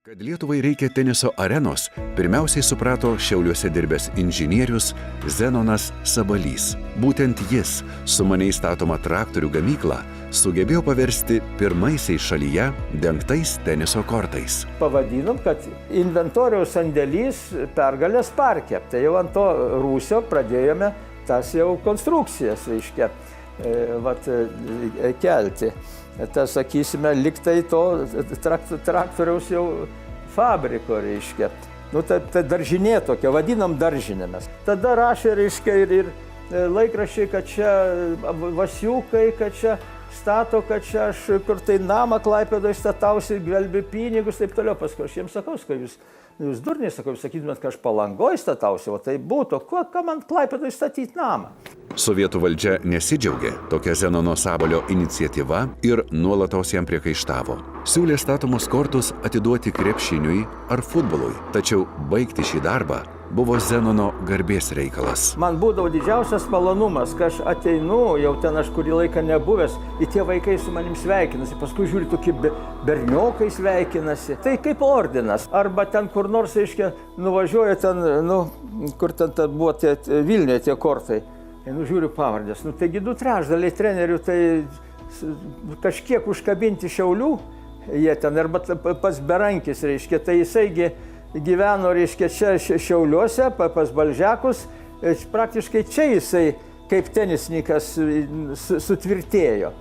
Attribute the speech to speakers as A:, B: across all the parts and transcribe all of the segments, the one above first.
A: Kad Lietuvai reikia teniso arenos, pirmiausiai suprato Šiauliuose dirbęs inžinierius Zenonas Sabalys. Būtent jis sumaniai statomą traktorių gamyklą sugebėjo paversti pirmaisiais šalyje dengtais teniso kortais.
B: Pavadinom, kad inventoriaus sandėlys Pergalės parke. Tai jau ant to rūsio pradėjome tas jau konstrukcijas, reiškia, kelti. Tas, sakysime, liktai to traktoriaus jau fabriko, reiškia. Nu, tai daržinė tokia, vadinam daržinėmis. Tada rašė, reiškia, ir laikraščiai, kad čia vasiukai, kad čia stato, kad čia aš kur tai namą Klaipėdoje statausi, gvelbi pinigus, taip toliau. Paskui aš jiems sakau, kad jūs durniai, sakau, sakytumėt, kad aš Palangoje statausi, o tai būtų, ką man Klaipėdoje statyti namą?
A: Sovietų valdžia nesidžiaugė tokia Zenono Sabalio iniciatyva ir nuolatos jam priekaištavo. Siūlė statomus kortus atiduoti krepšiniui ar futbolui, tačiau baigti šį darbą buvo Zenono garbės reikalas.
B: Man būdavo didžiausias malonumas, kai aš ateinu, jau ten aš kurį laiką nebuvęs, ir tie vaikai su manim sveikinasi, paskui žiūri, tokie berniokai sveikinasi. Tai kaip ordinas. Arba ten kur nors, reiškia, nuvažiuoja ten, kur ten buvo Vilniuje tie kortai. Žiūriu pavardės. Taigi 2/3 trenerių tai kažkiek užkabinti Šiaulių, jie ten, arba pas Berankis, reiškia, tai jisaigi gyveno, reiškia, čia Šiauliuose, pas Balžekus, praktiškai čia jisai kaip tenisininkas sutvirtėjo.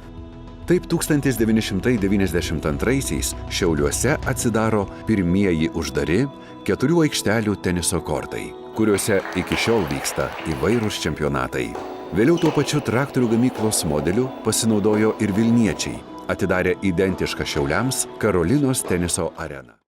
A: Taip 1992-aisiais Šiauliuose atsidaro pirmieji uždari 4 aikštelių teniso kortai, kuriuose iki šiol vyksta įvairūs čempionatai. Vėliau tuo pačiu traktorių gamyklos modeliu pasinaudojo ir vilniečiai, atidarė identišką Šiauliams Karolinos teniso areną.